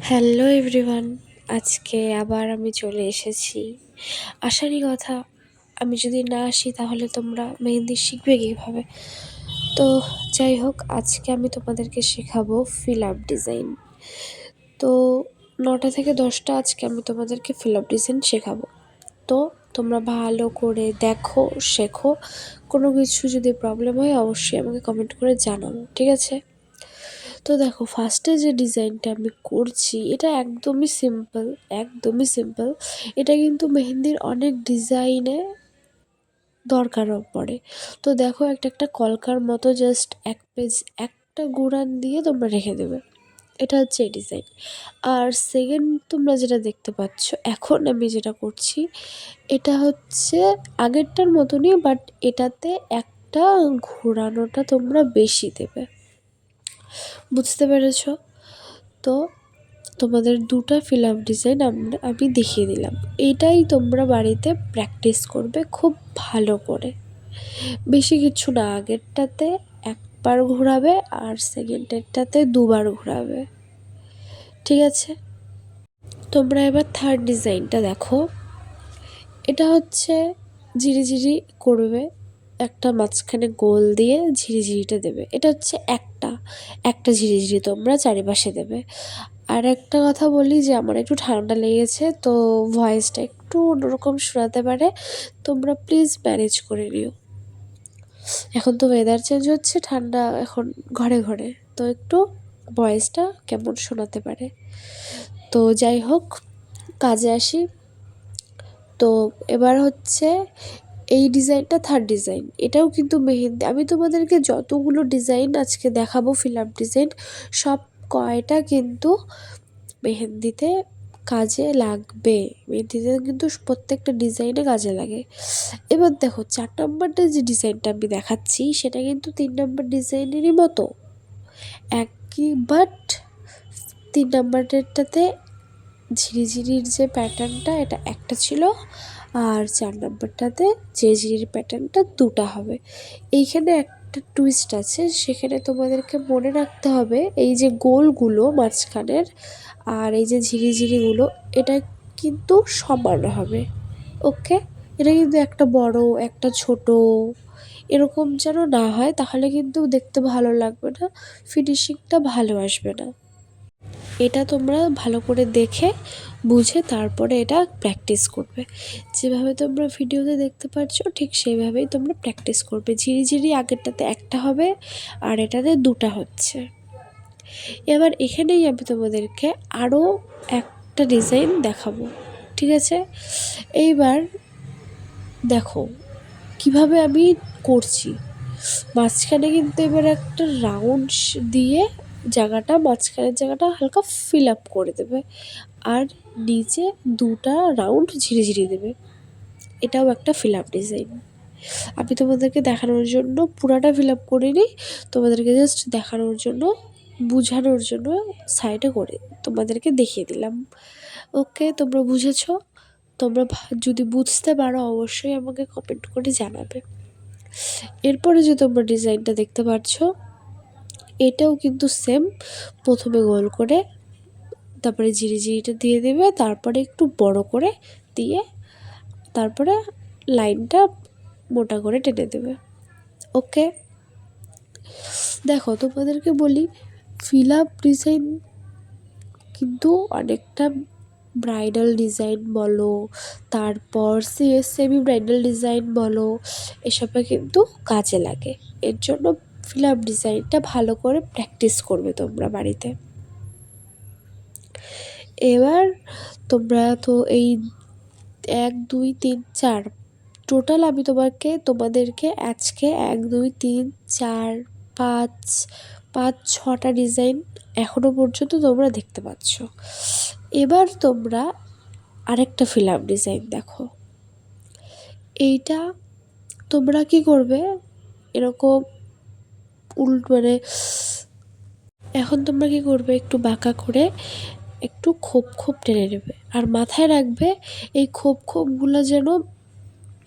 Hello everyone, আজকে আবার আমি চলে এসেছি। আসারই কথা, আমি যদি না আসি তাহলে তোমরা মেহেন্দি শিখবে কীভাবে? তো যাই হোক, আজকে আমি তোমাদেরকে শেখাবো ফিল আপ ডিজাইন। তো 9টা থেকে 10টা আজকে আমি তোমাদেরকে ফিল আপ ডিজাইন শেখাবো। তো তোমরা ভালো করে দেখো, শেখো। কোনো কিছু যদি প্রবলেম হয় অবশ্যই আমাকে কমেন্ট করে জানাবো, ঠিক আছে? তো দেখো, ফার্স্টে যে ডিজাইনটা আমি করছি এটা একদমই সিম্পল। এটা কিন্তু মেহেন্দির অনেক ডিজাইনে দরকারও পড়ে। তো দেখো, একটা কলকার মতো জাস্ট এক পেজ একটা গুঁড়ান দিয়ে তোমরা রেখে দেবে। এটা হচ্ছে এই ডিজাইন। আর সেকেন্ড তোমরা যেটা দেখতে পাচ্ছ এখন আমি যেটা করছি, এটা হচ্ছে আগেরটার মতনই, বাট এটাতে একটা ঘোরানোটা তোমরা বেশি দেবে। বুঝতে পেরেছ? তো তোমাদের 2টা ফিল আপ ডিজাইন আমি দেখিয়ে দিলাম। এইটাই তোমরা বাড়িতে প্র্যাকটিস করবে খুব ভালো করে। বেশি কিছু না, আগেরটাতে একবার ঘোরাবে আর সেকেন্ডেরটাতে 2বার ঘোরাবে, ঠিক আছে? তোমরা এবার থার্ড ডিজাইনটা দেখো। এটা হচ্ছে ঝিরিঝিরি করবে, একটা মাঝখানে গোল দিয়ে ঝিরিঝিরিটা দেবে। এটা হচ্ছে একটা ঝিরিঝিরি তোমরা চারিপাশে দেবে। আর একটা কথা বলি যে আমার একটু ঠান্ডা লেগেছে, তো ভয়েসটা একটু অন্যরকম শোনাতে পারে, তোমরা প্লিজ ম্যানেজ করে নিও। এখন তো ওয়েদার চেঞ্জ হচ্ছে, ঠান্ডা এখন ঘরে ঘরে, তো একটু ভয়েসটা কেমন শোনাতে পারে। তো যাই হোক, কাজে আসি। তো এবার হচ্ছে এই ডিজাইনটা থার্ড ডিজাইন। এটাও কিন্তু মেহেন্দি, আমি তোমাদেরকে যতগুলো ডিজাইন আজকে দেখাবো ফিল আপ ডিজাইন, সব কয়টা কিন্তু মেহেন্দিতে কাজে লাগবে। মেহেন্দিতে কিন্তু প্রত্যেকটা ডিজাইনে কাজে লাগে। এবার দেখো, 4 নম্বরটা যে ডিজাইনটা আমি দেখাচ্ছি সেটা কিন্তু 3 নম্বর ডিজাইনেরই মতো একই, বাট 3 নম্বরটাতে ঝিরিঝিরির যে প্যাটার্নটা এটা একটা ছিল, আর 4 নম্বরটাতে ঝিরিঝিরির প্যাটার্নটা 2টা হবে। এইখানে একটা টুইস্ট আছে, সেখানে তোমাদেরকে মনে রাখতে হবে এই যে গোলগুলো মাঝখানের আর এই যে ঝিরিঝিরিগুলো, এটা কিন্তু সমান হবে। ওকে, এটা কিন্তু একটা বড় একটা ছোট এরকম যেন না হয়, তাহলে কিন্তু দেখতে ভালো লাগবে না, ফিনিশিংটা ভালো আসবে না। এটা তোমরা ভালো করে দেখে বুঝে তারপরে এটা প্র্যাকটিস করবে। যেভাবে তোমরা ভিডিওতে দেখতে পাচ্ছ ঠিক সেইভাবেই তোমরা প্র্যাকটিস করবে। ঝিরিঝিরি আগেরটাতে একটা হবে আর এটাতে 2টা হচ্ছে। এবার এখানেই আমি তোমাদেরকে আরও একটা ডিজাইন দেখাবো, ঠিক আছে? এইবার দেখো কিভাবে আমি করছি। মাঝখানে কিন্তু এবার একটা রাউন্ড দিয়ে মাঝখানের জায়গাটা হালকা ফিল আপ করে দেবে, আর নিচে 2টা রাউন্ড ঝিরিঝিরি দেবে। এটাও একটা ফিল আপ ডিজাইন। আমি তোমাদেরকে দেখানোর জন্য পুরাটা ফিল আপ করিনি, তোমাদেরকে জাস্ট দেখানোর জন্য, বোঝানোর জন্য সাইডে করে তোমাদেরকে দেখিয়ে দিলাম। ওকে, তোমরা বুঝেছো? তোমরা যদি বুঝতে পারো অবশ্যই আমাকে কমেন্ট করে জানাবে। এরপরে যে তোমরা ডিজাইনটা দেখতে পাচ্ছ এটাও কিন্তু সেম। প্রথমে গোল করে তারপরে ঝিরিঝিরিটা দিয়ে দেবে, তারপরে একটু বড় করে দিয়ে তারপরে লাইনটা মোটা করে টেনে দেবে। ওকে, দেখো তোমাদেরকে বলি, ফিল আপ ডিজাইন কিন্তু অনেকটা ব্রাইডাল ডিজাইন বলো, তারপর সেমি ব্রাইডাল ডিজাইন বলো, এসবে কিন্তু কাজে লাগে। এর জন্য ফিল আপ ডিজাইনটা ভালো করে প্র্যাকটিস করবে তোমরা বাড়িতে। এবার তোমরা তো এই 1 2 3 4 টোটাল আমি তোমাদেরকে আজকে 1 2 3 4 5 6টা ডিজাইন এখনও পর্যন্ত তোমরা দেখতে পাচ্ছ। এবার তোমরা আরেকটা ফিল আপ ডিজাইন দেখো। এইটা তোমরা কি করবে, এরকম এখন তোমরা কি করবে, একটু বাঁকা করে একটু খোপ টেনে নেবে, আর মাথায় রাখবে এই খোপগুলো যেন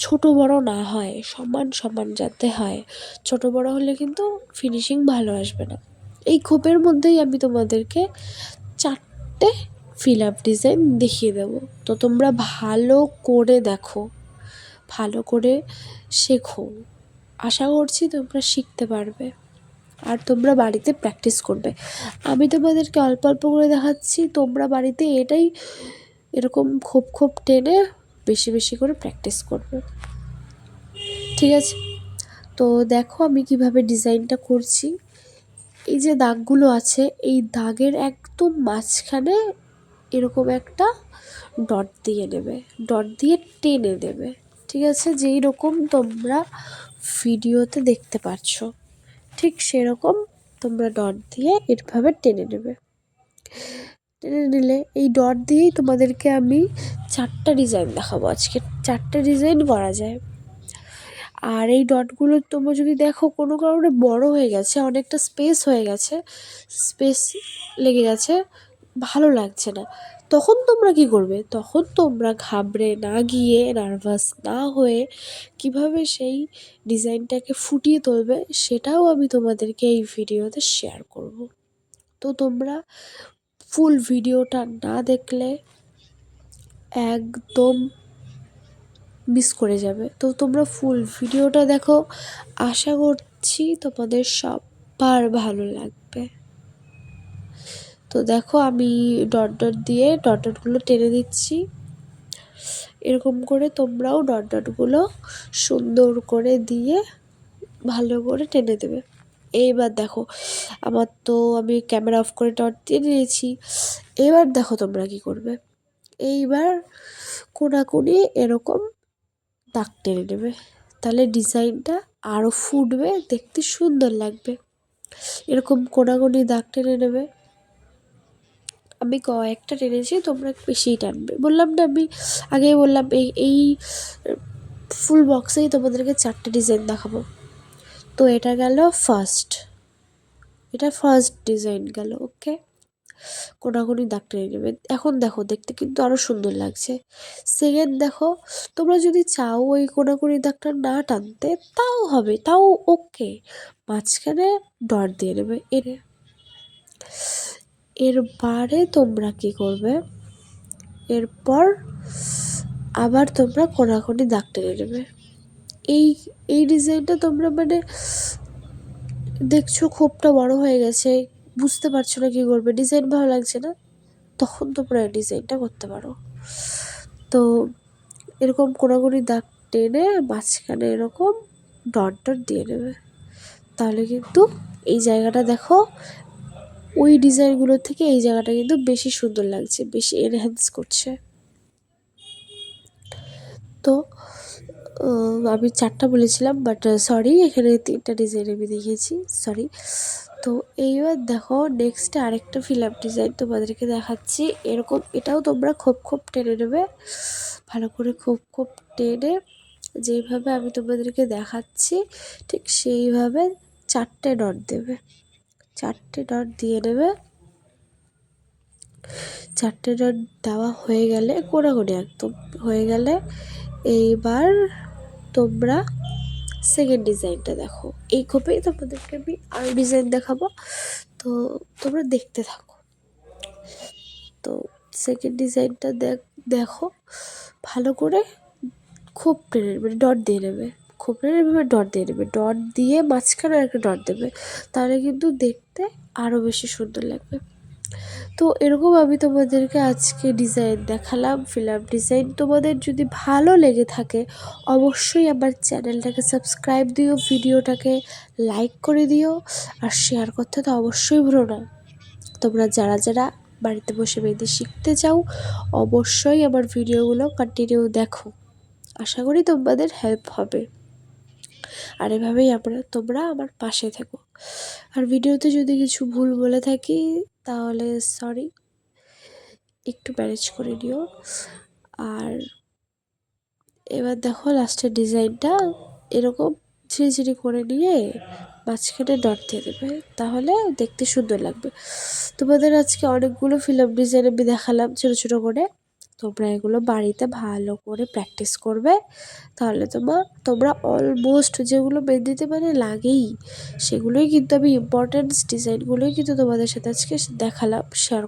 ছোট বড় না হয়, সমান সমান যাতে হয়। ছোট বড় হলে কিন্তু ফিনিশিং ভালো আসবে না। এই খোপের মধ্যেই আমি তোমাদেরকে 4টে ফিল আপ ডিজাইন দেখিয়ে দেবো। তো তোমরা ভালো করে দেখো, ভালো করে শেখো। আশা করছি তোমরা শিখতে পারবে আর তোমরা বাড়িতে প্র্যাকটিস করবে। আমি তোমাদেরকে অল্প অল্প করে দেখাচ্ছি, তোমরা বাড়িতে এটাই এরকম খোপ খোপ টেনে বেশি বেশি করে প্র্যাকটিস করবে, ঠিক আছে? তো দেখো আমি কিভাবে ডিজাইনটা করছি। এই যে দাগগুলো আছে, এই দাগের একদম মাঝখানে এরকম একটা ডট দিয়ে নেবে, ডট দিয়ে টেনে দেবে, ঠিক আছে? যেই রকম তোমরা ভিডিওতে দেখতে পাচ্ছ ঠিক সেরকম তোমরা ডট দিয়ে এভাবে টেনে নেবে। টেনে নিলে এই ডট দিয়েই তোমাদেরকে আমি 4টা ডিজাইন দেখাবো আজকে। 4টে ডিজাইন করা যায়। আর এই ডটগুলো তোমরা যদি দেখো কোনো কারণে বড় হয়ে গেছে, অনেকটা স্পেস হয়ে গেছে, স্পেস লেগে গেছে, ভালো লাগছে না, তখন তোমরা কি করবে? তখন তোমরা ঘাবড়ে না গিয়ে, নার্ভাস না হয়ে কিভাবে সেই ডিজাইনটাকে ফুটিয়ে তুলবে সেটাও আমি তোমাদেরকে এই ভিডিওতে শেয়ার করব। তো তোমরা ফুল ভিডিওটা না দেখলে একদম মিস করে যাবে। তো তোমরা ফুল ভিডিওটা দেখো, আশা করছি তোমাদের সবার ভালো লাগবে। তো দেখো আমি ডট ডট দিয়ে ডট ডটগুলো টেনে দিচ্ছি, এরকম করে তোমরাও ডট ডটগুলো সুন্দর করে দিয়ে ভালো করে টেনে দেবে। এইবার দেখো আমার তো আমি ক্যামেরা অফ করে ডট দিয়ে দিয়েছি। এবার দেখো তোমরা কি করবে। এইবার কোনাকুনি এরকম দাগ টেনে নেবে, তাহলে ডিজাইনটা আরও ফুটবে, দেখতে সুন্দর লাগবে। এরকম কোনাকুনি দাগ টেনে নেবে। আমি কয়েকটা টেনেছি, তোমরা বেশিই টানবে। বললাম না, আমি আগেই বললাম এই ফুল বক্সেই তোমাদেরকে 4টে ডিজাইন দেখাবো। তো এটা গেল ফার্স্ট, এটা ফার্স্ট ডিজাইন গেল। ওকে, কোনাকুনি দাগ টেনে নেবে। এখন দেখো দেখতে কিন্তু আরও সুন্দর লাগছে। সেকেন্ড দেখো, তোমরা যদি চাও ওই কোনাকুনি দাগটা না টানতে তাও হবে, তাও ওকে, মাঝখানে ডট দিয়ে নেবে। এরবারে তোমরা কি করবে, এরপর আবার তোমরা কোনাকুনি দাগ টেনে নেবে। এই ডিজাইনটা তোমরা মানে দেখছো খোপটা বড় হয়ে গেছে, বুঝতে পারছো না কী করবে, ডিজাইন ভালো লাগছে না, তখন তোমরা এই ডিজাইনটা করতে পারো। তো এরকম কোনাকুনি দাগ টেনে মাঝখানে এরকম ডট ডট দিয়ে নেবে, তাহলে কিন্তু এই জায়গাটা দেখো ওই ডিজাইনগুলোর থেকে এই জায়গাটা কিন্তু বেশি সুন্দর লাগছে, বেশি এনহ্যান্স করছে। তো আমি 4টা বলেছিলাম, বাট সরি, এখানে 3টা ডিজাইন আমি দেখিয়েছি, সরি। তো এইবার দেখো নেক্সটে আরেকটা ফিল আপ ডিজাইন তোমাদেরকে দেখাচ্ছি। এরকম এটাও তোমরা খোপ খোপ টেনে নেবে, ভালো করে খোপ খোপ টেনে যেইভাবে আমি তোমাদেরকে দেখাচ্ছি ঠিক সেইভাবে 4টে ডট দেবে, 4টে ডট দিয়ে নেবে। 4টে ডট দেওয়া হয়ে গেলে কোনাকুনি একদম হয়ে গেলে এইবার তোমরা সেকেন্ড ডিজাইনটা দেখো। এই খোপেই তোমাদেরকে আমি আরও ডিজাইন দেখাবো, তো তোমরা দেখতে থাকো। তো সেকেন্ড ডিজাইনটা দেখো ভালো করে খোপ টেনে মানে ডট দিয়ে নেবে, খোপ টেনে এভাবে ডট দিয়ে নেবে, ডট দিয়ে মাঝখানে একটা ডট দেবে, তাহলে কিন্তু দেখতে আরও বেশি সুন্দর লাগবে। তো এরকম আমি তোমাদেরকে আজকে ডিজাইন দেখালাম, ফিল আপ ডিজাইন। তোমাদের যদি ভালো লেগে থাকে অবশ্যই আমার চ্যানেলটাকে সাবস্ক্রাইব দিও, ভিডিওটাকে লাইক করে দিও, আর শেয়ার করতে তো অবশ্যই ভুলো না। তোমরা যারা যারা বাড়িতে বসে মেহেন্দি শিখতে চাও অবশ্যই আমার ভিডিওগুলো কন্টিনিউ দেখো, আশা করি তোমাদের হেল্প হবে। আর এভাবেই তোমরা আমার পাশে থেকো। আর ভিডিওতে যদি কিছু ভুল বলে থাকি তাহলে সরি, একটু ম্যানেজ করে নিও। আর এবার দেখো লাস্টের ডিজাইনটা এরকম ঝিরিঝিরি করে নিয়ে মাঝখানে ডট দিয়ে দেবে, তাহলে দেখতে সুন্দর লাগবে। তোমাদের আজকে অনেকগুলো ফিল আপ ডিজাইন আমি দেখালাম ছোটো ছোটো করে, তোমরা এগুলো বাড়িতে ভালো করে প্র্যাকটিস করবে, তাহলে তোমরা অলমোস্ট যেগুলো মেহেন্দিতে মানে লাগেই সেগুলোই কিন্তু আমি ইম্পর্ট্যান্ট ডিজাইনগুলোই কিন্তু তোমাদের সাথে আজকে দেখালাম, শেয়ার